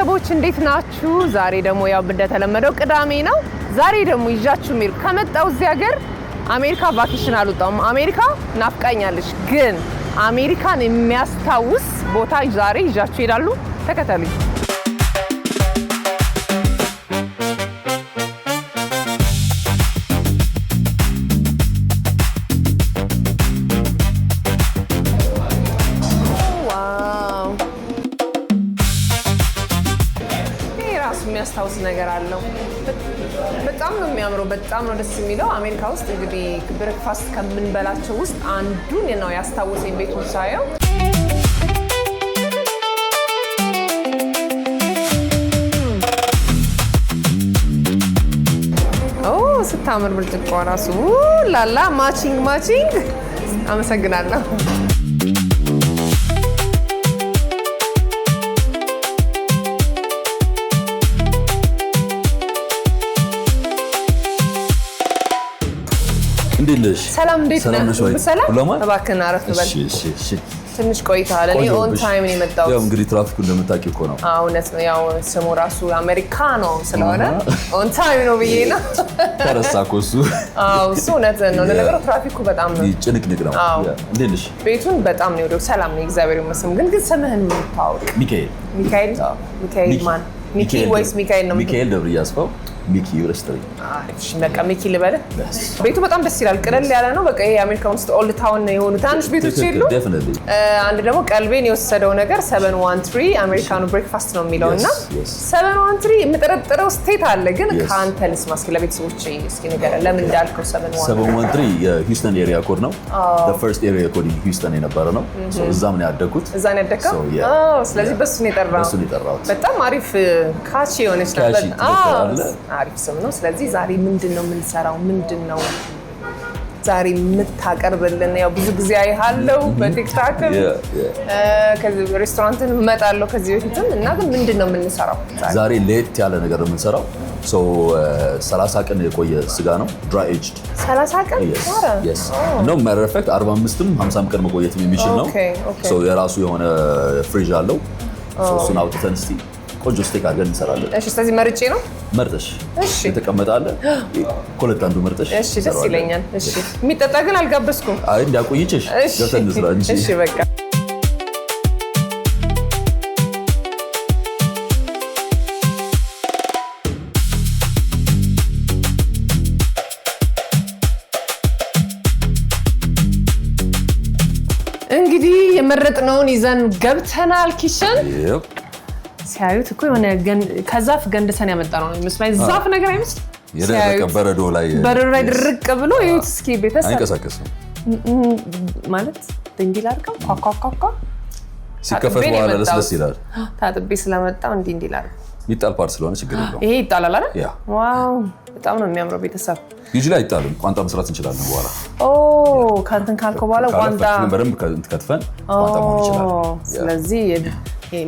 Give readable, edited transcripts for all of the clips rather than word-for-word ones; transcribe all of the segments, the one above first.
ቤተሰቦች እንዴት ናችሁ? ዛሬ ደግሞ ያው እንደተለመደው ቅዳሜ ነው። ዛሬ ደግሞ ይዣችሁ ሜር ከመጣው እዚህ ሀገር አሜሪካ ቫኬሽን አልወጣም። አሜሪካ ናፍቃኛለች፣ ግን አሜሪካን የሚያስታውስ ቦታ ዛሬ ይዣችሁ ሄዳሉ። ተከተሉኝ። የሚያስታውስ ነገር አለው። በጣም ነው የሚያምረው። በጣም ነው ደስ የሚለው። አሜሪካ ውስጥ እንግዲህ ብሬክፋስት ከምንበላቸው ውስጥ አንዱን ነው ያስታወሰኝ ቤቱን ሳየው። ኦ ስታምር ብርጭቆ ራሱ ላላ ማቺንግ። አመሰግናለሁ። ሰላም እንዴት ነህ? ሰላም እባክህን አረፍ በል። እሺ ትንሽ ቆይተሃል። እኔ ኦን ታይም ነው የመጣሁት። ያው እንግዲህ ትራፊኩ እንደምታውቂው እኮ ነው። እውነት ነው። ያው ስሙ ራሱ አሜሪካኖ ስለሆነ ኦን ታይም ነው ብዬ ነው። ተረሳ እኮ እሱ። እሱ እውነት ነው። ለነገሩ ትራፊኩ በጣም ነው ጭንቅንቅ ነው። እንዴት ነሽ? ቤቱን በጣም ነው የወደድኩት። ሰላም ነው እግዚአብሔር ይመስገን። ግን ስምህን የምታውቅ? ሚካኤል ማን? ሚኪ ወይስ ሚካኤል ነው? ሚካኤል ደብረ ያስፋው ሚኪ ይረስተኝ። እሺ በቃ ሚኪ ልበል። ቤቱ በጣም ደስ ይላል። ቅለል ያለ ነው። በቃ ይሄ አሜሪካን ውስጥ ኦልድ ታውን የሆኑ ትናንሽ ቤቶች የሉ። አንድ ደግሞ ቀልቤን የወሰደው ነገር 713 አሜሪካኑ ብሬክፋስት ነው የሚለው እና 713 የምጠረጥረው ስቴት አለ። ግን ከአንተ ልስማ እስኪ ለቤተሰቦች እስኪ ንገረን ለምን እንዳልከው 713 የሂውስተን ኤሪያ ኮድ ነው። the first area code ሂውስተን የነበረ ነው። እዛም ነው ያደግኩት። እዛ ነው ያደግከው? ስለዚህ በሱ ነው የጠራሁት። በጣም አሪፍ ካቺ የሆነች ናት። አሪፍ ስም ነው። ስለዚህ ዛሬ ምንድነው የምንሰራው? ምንድነው ዛሬ የምታቀርብልን? ያው ብዙ ጊዜ አይሃለው በቲክታክ ከዚህ ሬስቶራንትን እመጣለሁ ከዚህ በፊትም እና ግን ምንድነው የምንሰራው ዛሬ? ለየት ያለ ነገር ነው የምንሰራው። 30 ቀን የቆየ ስጋ ነው። dry aged 30 ቀን ነው ማረፈክት 45ም 50ም ቀን መቆየት የሚችል ነው። የራሱ የሆነ ፍሪጅ አለው። እሱን አውጥተን እስቲ ቆንጆ ስቴክ አድርገን እንሰራለን። እሺ ስለዚህ መርጬ ነው መርጠሽ የተቀመጣለ ኮለታ አንዱ መርጠሽ። እሺ ደስ ይለኛል። እሺ የሚጠጣ ግን አልጋበዝኩም። አይ እንዳቆይቼሽ ገብተን እንስራ እንጂ። እሺ በቃ እንግዲህ የመረጥነውን ይዘን ገብተናል ኪችን። ሲያዩት እኮ የሆነ ከዛፍ ገንድሰን ያመጣነው ነው የሚመስለው። ዛፍ ነገር አይመስል የደረቀ በረዶ ላይ ድርቅ ብሎ ይሁት። እስኪ ቤተሰብ አይንቀሳቀስም ማለት ድንጊል አድርገው ኳኳኳኳ ሲከፈት በኋላ ለስለስ ይላል። ታጥቤ ስለመጣው እንዲህ አድርገው የሚጣል ፓርት ስለሆነ ችግር የለውም። ይሄ ይጣላል አይደል? ዋው በጣም ነው የሚያምረው። ቤተሰብ ዩጁሊ አይጣልም። ቋንጣ መስራት እንችላለን በኋላ። ካንተን ካልከው በኋላ ቋንጣ በደንብ ከትፈን ቋንጣ መሆን ይችላል። ስለዚህ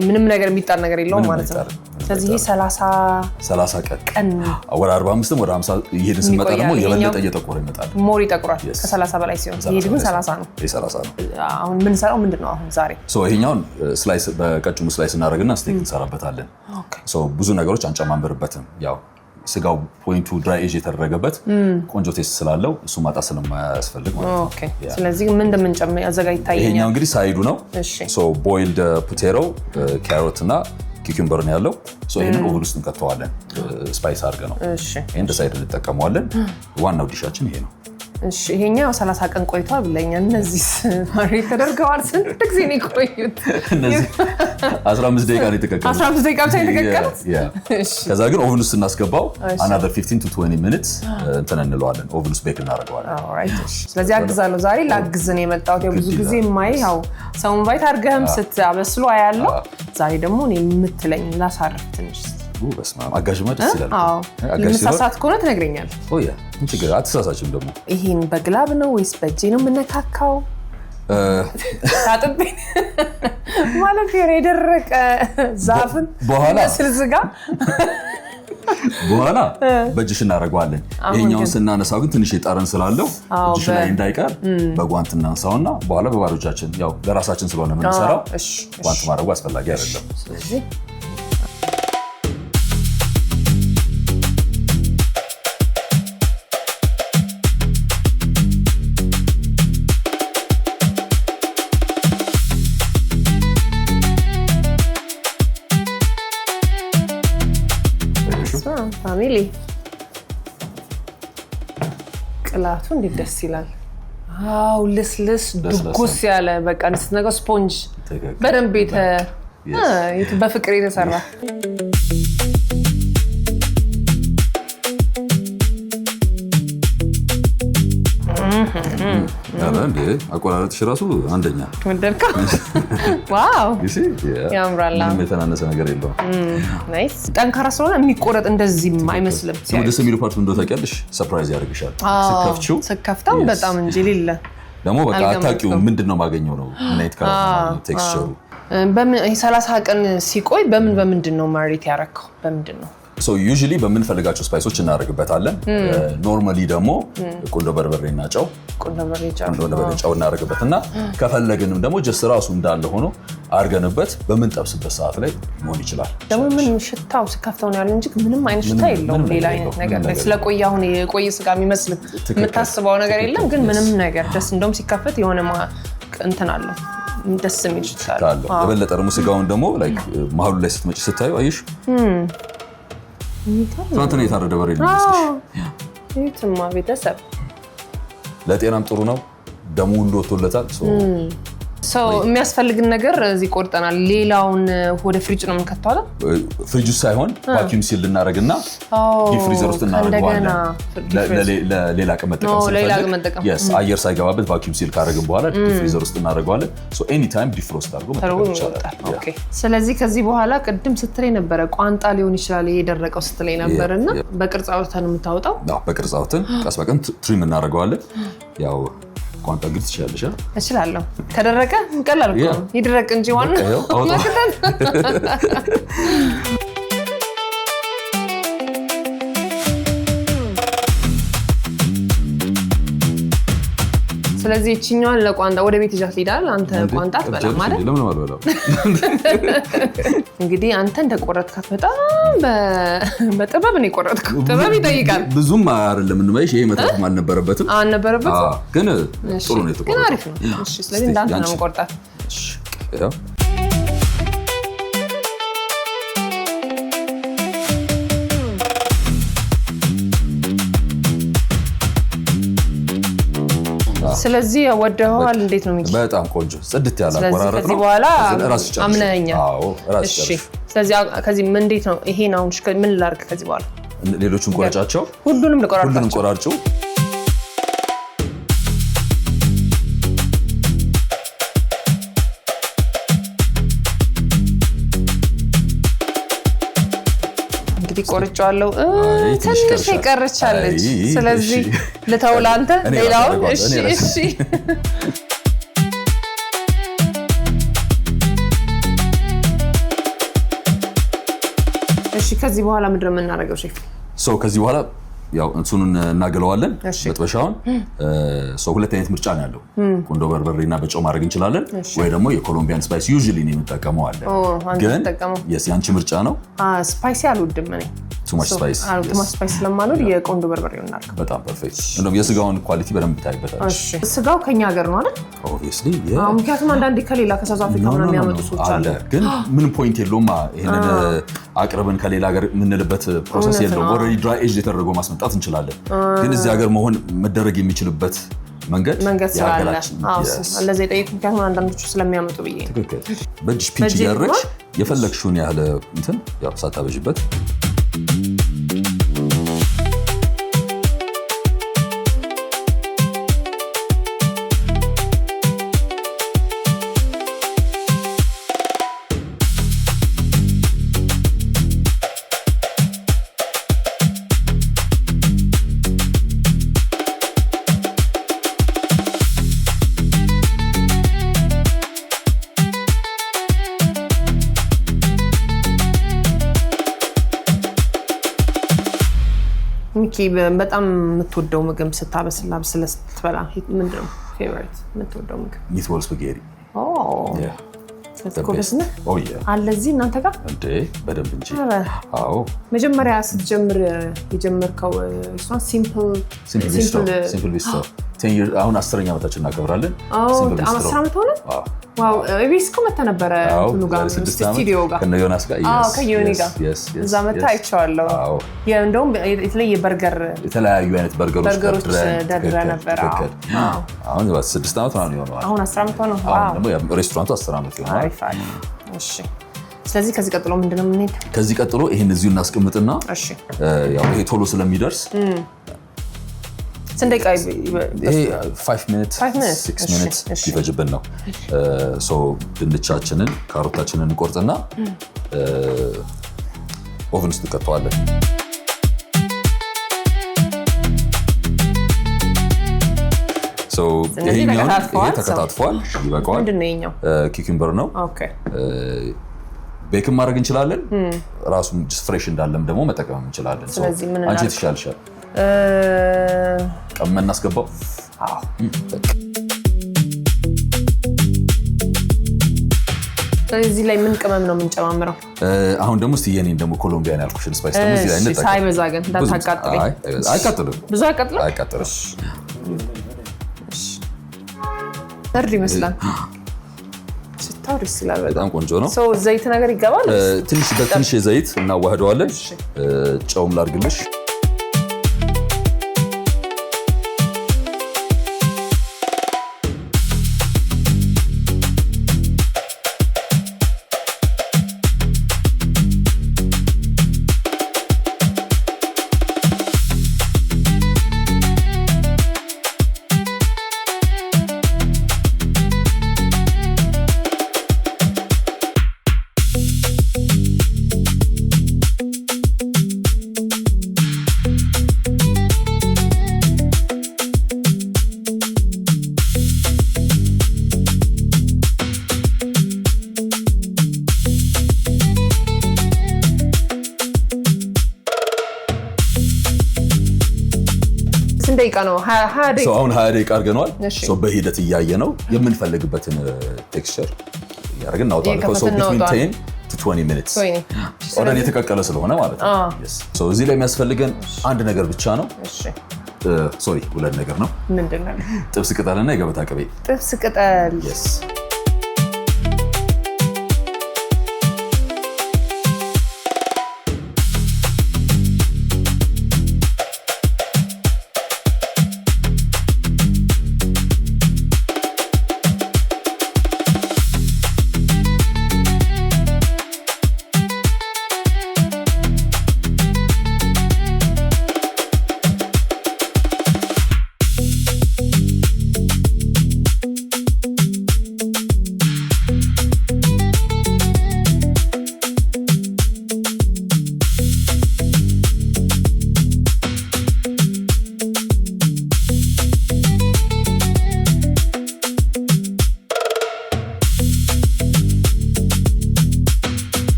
ምንም ነገር የሚጣል ነገር የለውም ማለት ነው። ስለዚህ 30 ቀን ወደ 45 ወደ 50 ይሄድን ስንመጣ ደግሞ የበለጠ እየጠቆረ ይመጣል። ሞር ይጠቁራል ከ30 በላይ ሲሆን። ይሄ ግን 30 ነው። አሁን ምን ሰራው ምንድነው አሁን ዛሬ? ይሄኛውን ስላይስ በቀጭኑ ስላይስ እናደርግና ስቴክ እንሰራበታለን። ብዙ ነገሮች አንጨማምርበትም። ያው ስጋው ፖይንቱ ድራይ ኤጅ የተደረገበት ቆንጆ ቴስት ስላለው እሱ ማጣ ስለማያስፈልግ ማለት ነው። ኦኬ ስለዚህ ምን እንደምንጨምር አዘጋጅ ይታየኛል። ይሄኛው እንግዲህ ሳይዱ ነው። ቦይልድ ፖቴቶ ካሮት እና ኪኩምበር ነው ያለው። ይሄንን ኦቨን ውስጥ እንከተዋለን ስፓይስ አድርገ ነው። ይሄን ሳይድ እንጠቀመዋለን። ዋናው ዲሻችን ይሄ ነው። እሺ ይሄኛው 30 ቀን ቆይቷል ብለኛል። እነዚህ ማሪ ተደርገዋል። ስንት ጊዜ ነው ቆዩት? እነዚህ 15 ደቂቃ ነው የተቀቀሉት። 15 ደቂቃ ብቻ የተቀቀሉት። እሺ ከዛ ግን ኦቨን ውስጥ እናስገባው another 15 to 20 minutes እንትን እንለዋለን። ኦቨን ውስጥ ቤክ እናደርገዋለን። ኦልራይት ስለዚህ አግዛለሁ። ዛሬ ላግዝ ነው የመጣሁት። ብዙ ጊዜ ማይ ያው ሰው ኢንቫይት አድርገህም ስታበስሉ አያለው። ዛሬ ደግሞ እኔ የምትለኝ ላሳርፍ ትንሽ በስመ አብ አጋዥማ ደስ ይላል። ለምሳሳት ከሆነ ትነግረኛለህ። ችግር አትሳሳችም። ደግሞ ይሄን በግላብ ነው ወይስ በእጄ ነው የምነካካው? ታጥቤ ማለት የደረቀ ዛፍን መስል ስጋ በኋላ በእጅሽ እናደርገዋለን። ይሄኛውን ስናነሳው ግን ትንሽ የጣረን ስላለው እጅሽ ላይ እንዳይቀር በጓንት እናንሳውና በኋላ በባዶ እጃችን ያው ለራሳችን ስለሆነ የምንሰራው ጓንት ማድረጉ አስፈላጊ አይደለም። ስለዚህ ቅላቱ እንዴት ደስ ይላል አው ልስልስ ድጉስ ያለ በቃ እንስነገው ስፖንጅ በደንብ በፍቅር የተሰራ አንዴ አቆራረጥሽ ራሱ አንደኛ ወደልካ ዋው ያምራል ምንም የተናነሰ ነገር የለውም ናይስ ጠንካራ ስለሆነ የሚቆረጥ እንደዚህ አይመስልም ደስ የሚሉ ፓርት እንደው ታውቂያለሽ ሰርፕራይዝ ያደርግሻል ስከፍተው በጣም እንጂ ሌለ ደግሞ በቃ አታውቂው ምንድነው ማገኘው ነው ምን አይነት ካራክተር ቴክስቸሩ በምን 30 ቀን ሲቆይ በምንድነው ማሪት ያረከው በምንድነው So usually በምንፈልጋቸው ስፓይሶች እናደርግበታለን ኖርማሊ ደግሞ ቁንዶ በርበሬና ጨው እናደርግበትና ከፈለግንም ደግሞ ጀስት ራሱ እንዳለ ሆኖ አርገንበት በምንጠብስበት ሰዓት ላይ መሆን ይችላል ደግሞ ምን ሽታው ስከፍተው ነው ያለው እንጂ ምንም አይነት ሽታ የለውም ሌላ አይነት ነገር ስለቆየ አሁን የቆየ ስጋ የሚመስል የምታስበው ነገር የለም ግን ምንም ነገር ደስ እንደውም ሲከፈት የሆነ እንትን አለው ደስ የሚል ሽታ አለው የበለጠ ደግሞ ስጋውን ደግሞ ላይክ መሀሉ ላይ ስትመጪ ስታዩ አይሽ ትናንትና የታረደ በሬ ነው ይሄትማ ቤተሰብ ለጤናም ጥሩ ነው ደሙ ሁሉ ወጥቶለታል የሚያስፈልግን ነገር እዚህ ቆርጠናል ሌላውን ወደ ፍሪጅ ነው የምንከተው አይደል ፍሪጅ ውስጥ ሳይሆን ቫኪዩም ሲል እናደርግና ፍሪዘር ውስጥ እናደርገዋለን ለሌላ ቀን መጠቀም yes አየር ሳይገባበት ቫኪዩም ሲል ካደረግን በኋላ ፍሪዘር ውስጥ እናደርገዋለን so anytime defrost አድርጎ መጠቀም ይቻላል ኦኬ ስለዚህ ከዚህ በኋላ ቅድም ስትለኝ ነበር ቋንጣ ሊሆን ይችላል የደረቀው ስትለኝ ነበርና በቅርጽ አውጥተን የምታወጣው በቅርጽ አውጥተን ቀስ በቀን ትሪም እናደርገዋለን ያው ቋንጣ ግልጽ ይችላልሽ እችላለሁ ከደረቀ ቀላል እኮ ይደረቅ እንጂ ዋና ስለዚህ እቺኛውን ለቋንጣ ወደ ቤት ይዛት ይላል አንተ ቋንጣ ትበላ ማለት ለምን አልበላው እንግዲህ አንተ እንደቆረጥካት በጣም በጥበብ ነው የቆረጥከው ጥበብ ይጠይቃል ብዙም አይደለም እንማይሽ ይሄ መተፍ አልነበረበትም ግን ጥሩ ነው የተቆረጠው ግን አሪፍ ነው እሺ ስለዚህ እንዳንተ ነው የምቆርጣት እሺ ያው ስለዚህ ወደዋል እንዴት ነው የሚል በጣም ቆንጆ ጽድት ያለ አቆራረጥ ነው ከዚህ በኋላ አምነኛ አዎ ራስ ጨርሽ ስለዚህ ከዚህ ምን እንዴት ነው ይሄን አሁን ምን ላርክ ከዚህ በኋላ ሌሎችን ቆራጫቸው ሁሉንም ቆራርጩ እንግዲህ ቆርጫለሁ ትንሽ ይቀርቻለች ስለዚህ ልተውላ አንተ ሌላው እሺ ከዚህ በኋላ ምንድነው የምናደርገው ሼፍ ከዚህ በኋላ ያው እንሱን እናገለዋለን በጥበሻውን ሁለት አይነት ምርጫ ነው ያለው ቁንዶ በርበሬና በጨው ማድረግ እንችላለን ወይ ደግሞ የኮሎምቢያን ስፓይስ ዩዥሊ ነው የምንጠቀመው አለ ግን ያንቺ ምርጫ ነው ስፓይሲ አልወድም እኔ too much spice ስለማልወድ የቆንዶ በርበሬው እናልከው በጣም ፐርፌክት እንደውም የስጋውን ኳሊቲ በደንብ ታይበታለሽ ስጋው ከኛ ሀገር ነው አይደል obviously ምክንያቱም አንዳንዴ ከሌላ ከሳውዝ አፍሪካ ነው የሚያመጡ ሰዎች አለ ግን ምን ፖይንት የለውም ይሄንን አቅርበን ከሌላ ሀገር የምንልበት ፕሮሰስ የለውም ኦልሬዲ ድራይ ኤጅ የተደረገው ማስመጣት እንችላለን ግን እዚህ ሀገር መሆን መደረግ የሚችልበት መንገድ ስላለ ለዚህ ጠይቁ ምክንያቱም አንዳንዶቹ ስለሚያመጡ ብዬ ትክክል በእጅሽ ፒንች እያደረግሽ የፈለግሽውን ያህል እንትን ያው ሳታበዥበት ሚኪ በጣም የምትወደው ምግብ ስታበስላ ስለስትበላ ምንድነው ፌቨሪት የምትወደው ምግብ ሚትቦል ስፓጌቲ ተስኮበስነ አለዚህ እናንተ ጋር እንዴ በደንብ እንጂ አዎ መጀመሪያ ስትጀምር የጀመርከው እሷ ሲምፕል 10 years አሁን 10ኛ ዓመታችን እናከብራለን ሲንግል 10 ዓመት ሆነ ዋው ኤቢስ ኮመታ ነበር ሁሉ ጋር ስቱዲዮ ጋር ከዮናስ ጋር ከዮኒ ጋር እዛ መታ አይቻለሁ እንደውም የተለየ በርገር የተለያዩ አይነት በርገሮች ደድረ ነበር አሁን 6 ዓመት ነው የሆነው አሁን 10 ዓመት ነው አሁን ደግሞ ሬስቶራንቱ 10 ዓመት ይሆናል እሺ ስለዚህ ከዚህ ቀጥሎ ምንድነው የምንሄድ ከዚህ ቀጥሎ ይሄን እዚሁ እናስቀምጥና እሺ ያው ይሄ ቶሎ ስለሚደርስ ስንት ደቂቃ ይሄ 5 minutes 6 minutes ይፈጅብን ነው ሶ ድንቻችንን ካሮታችንን እንቆርጥና ኦቨን ውስጥ ከተዋለን ሶ ይሄኛው ተከታትፏል ይበቃዋል ምንድነው ይሄኛው ኪኩምበር ነው ኦኬ ቤክም ማድረግ እንችላለን ራሱን ፍሬሽ እንዳለም ደግሞ መጠቀም እንችላለን ሶ አንቺ ትሻልሻል ቀመን እናስገባው ስለዚህ ላይ ምን ቅመም ነው የምንጨማምረው አሁን ደግሞ እስቲ የኔን ደግሞ ኮሎምቢያን ያልኩሽን ስፓይስ ደግሞ እዚህ ላይ እንጠቀም ሳይበዛ ግን እንዳታቃጥለኝ አይቃጥልም ብዙ አይቃጥልም ተርድ ይመስላል ሲታወር በጣም ቆንጆ ነው ሶ ዘይት ነገር ይገባል ትንሽ ዘይት እናዋህደዋለን ጨውም ላድርግልሽ ደቂቃ ነው 20 ደቂቃ አሁን 20 ደቂቃ አድርገናል ሶ በሂደት እያየ ነው የምንፈልግበትን ቴክስቸር ያደርግን እናውጣለን ሶ between 10 to 20 minutes ኦልሬዲ የተቀቀለ ስለሆነ ማለት ነው ሶ እዚህ ላይ የሚያስፈልገን አንድ ነገር ብቻ ነው እሺ ሶሪ ሁለት ነገር ነው ምንድነው ጥብስ ቅጠልና የገበታ ቅቤ ጥብስ ቅጠል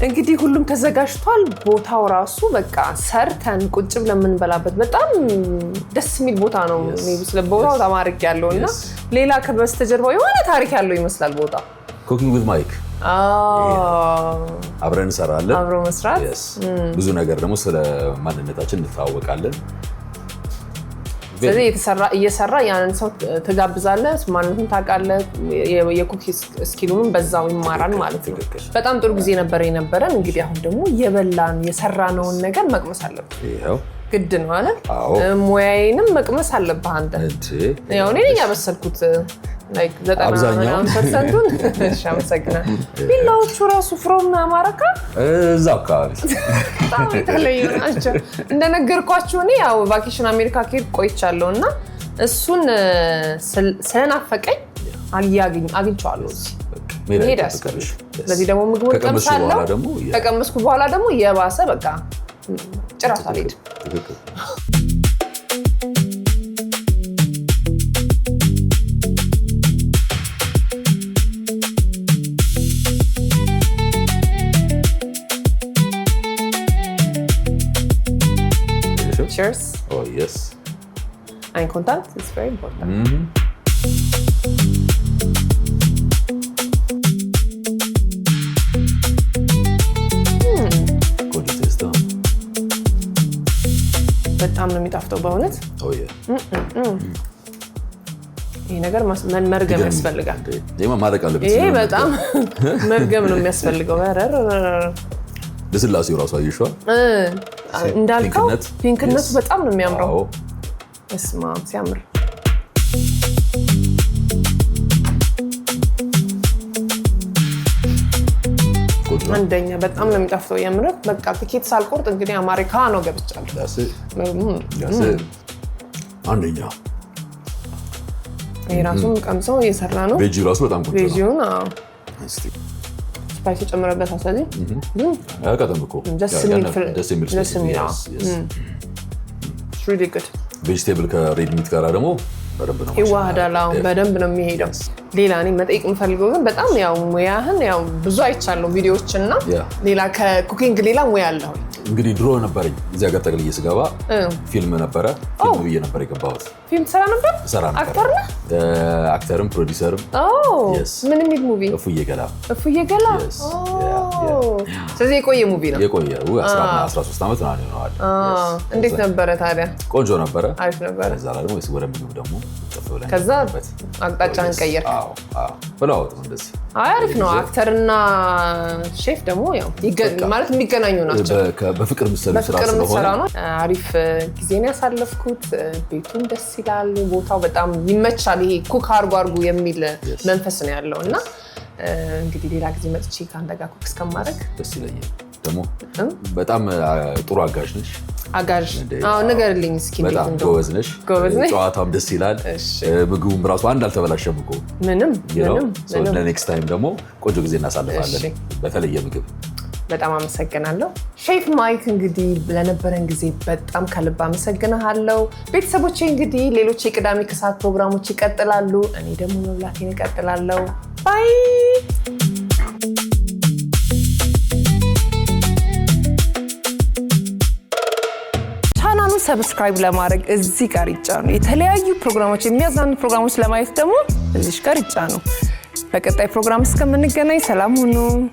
እንግዲህ ሁሉም ተዘጋጅቷል ቦታው ራሱ በቃ ሰርተን ቁጭ ብለን የምንበላበት በጣም ደስ የሚል ቦታ ነው ስለ ቦታው ተማርክ ያለውና ሌላ ከበስተጀርባው የሆነ ታሪክ ያለው ይመስላል ቦታው ኩኪንግ ዊዝ ማይክ አብረን እንሰራለን አብሮ መስራት ብዙ ነገር ደግሞ ስለ ማንነታችን እንተዋወቃለን ስለዚህ እየሰራ ያንን ሰው ተጋብዛለህ ማንነቱን ታውቃለህ የኩኪ ስኪሉን በዛው ይማራል ማለት ነው በጣም ጥሩ ጊዜ የነበረን እንግዲህ አሁን ደግሞ የበላን የሰራነውን ነገር መቅመስ አለብን ይሄው ግድ ነው አይደል ሙያዬንም መቅመስ አለብህ አንተ ያው እኔ ነኝ ያበሰልኩት ላይክ 90% ሻምሰግና ቢላዎቹ ራሱ ፍሮም አማራካ እዛው አካባቢ ታውቃለህ ናቸው እንደነገርኳችሁ እኔ ያው ቫኬሽን አሜሪካ ከሄድ ቆይቻለሁና እሱን ስለናፈቀኝ አግኝቻለሁ ሄዳስ ስለዚህ ደግሞ ምግቡን ቀምሳለሁ ተቀመስኩ በኋላ ደግሞ የባሰ በቃ ጭራሽ አልሄድ pictures. Oh yes. Eye contact is very important. ቆንጆ ቴስት ነው። በጣም ነው የሚጣፍጠው በእውነት። Oh yeah. ይሄ ነገር መርገም ያስፈልጋል። ይሄማ ማረቅ አለበት። ይሄ በጣም መርገም ነው የሚያስፈልገው። ለስላሴው ራሱ አይሽዋ እንዳልከው ፒንክነቱ በጣም ነው የሚያምረው። አዎ እስማ ሲያምር አንደኛ በጣም ነው የሚጣፍጠው የምር። በቃ ቲኬት ሳልቆርጥ እንግዲህ አሜሪካ ነው ገብቻለሁ። ያስ አንደኛ የራሱን ቀምሰው እየሰራ ነው። ቬጂ ራሱ በጣም ቆንጆ ነው። ቬጂውን እስቲ ስፓይስ ጨምረበት አሳዚ ያቀጠምኩ ደስ የሚል really good ቬጂቴብል ከሬድ ሚት ጋር ደግሞ በደንብ ነው ይዋሃዳል። በደንብ ነው የሚሄደው። ሌላ እኔ መጠየቅ የምፈልገው ግን በጣም ያው ሙያህን ያው ብዙ አይቻለሁ ቪዲዮዎችና ሌላ ከኩኪንግ ሌላ ሙያ አለው። እንግዲህ ድሮ ነበርኝ እዚያ ጋር ጠቅልዬ ስገባ ፊልም ነበረ። ፊልም ብዬ ነበር የገባሁት። ፊልም ሰራ ነበር? አክተር ነህ? አክተርም ፕሮዲሰርም። ምን የሚል ሙቪ? እፉዬ ገላ። እፉዬ ገላ። ስለዚህ የቆየ ሙቪ ነው። የቆየ 13 ዓመት ነው ይሆናል። እንዴት ነበረ ታዲያ? ቆንጆ ነበረ። አሪፍ ነበረ። ከዛ ደግሞ ወደ ምግብ ደግሞ ከዛ አቅጣጫን ቀየር። ብለውት እንደዚህ አሪፍ ነው። አክተርና ሼፍ ደግሞ ያው ማለት የሚገናኙ ናቸው። በፍቅር ምሰሉ ስራ ስለሆነ ነው። አሪፍ ጊዜ ነው ያሳለፍኩት። ቤቱም ደስ ይላል። ቦታው በጣም ይመቻል። ይሄ ኩክ አርጓርጉ የሚል መንፈስ ነው ያለው እና እንግዲህ ሌላ ጊዜ መጥቼ ካንተ ጋር ኩክ እስከማድረግ ደስ ይለኛል። ደግሞ በጣም ጥሩ አጋዥ ነሽ። አጋዥ ንገርልኝ እስኪ። በጣም ጎበዝ ነሽ። ጨዋታም ደስ ይላል። ምግቡም ራሱ አንድ አልተበላሸም እኮ ምንም። ለኔክስት ታይም ደግሞ ቆንጆ ጊዜ እናሳልፋለን በተለየ ምግብ። በጣም አመሰግናለሁ ሼፍ ማይክ። እንግዲህ ለነበረን ጊዜ በጣም ከልብ አመሰግናለሁ። ቤተሰቦቼ እንግዲህ ሌሎች የቅዳሜ ከሰዓት ፕሮግራሞች ይቀጥላሉ። እኔ ደግሞ መብላቴን እቀጥላለሁ። ባይ። ቻናሉን ሰብስክራይብ ለማድረግ እዚህ ጋር ይጫኑ። የተለያዩ ፕሮግራሞች የሚያዝናኑ ፕሮግራሞች ለማየት ደግሞ እዚህ ጋር ይጫኑ። በቀጣይ ፕሮግራም እስከምንገናኝ ሰላም ሁኑ።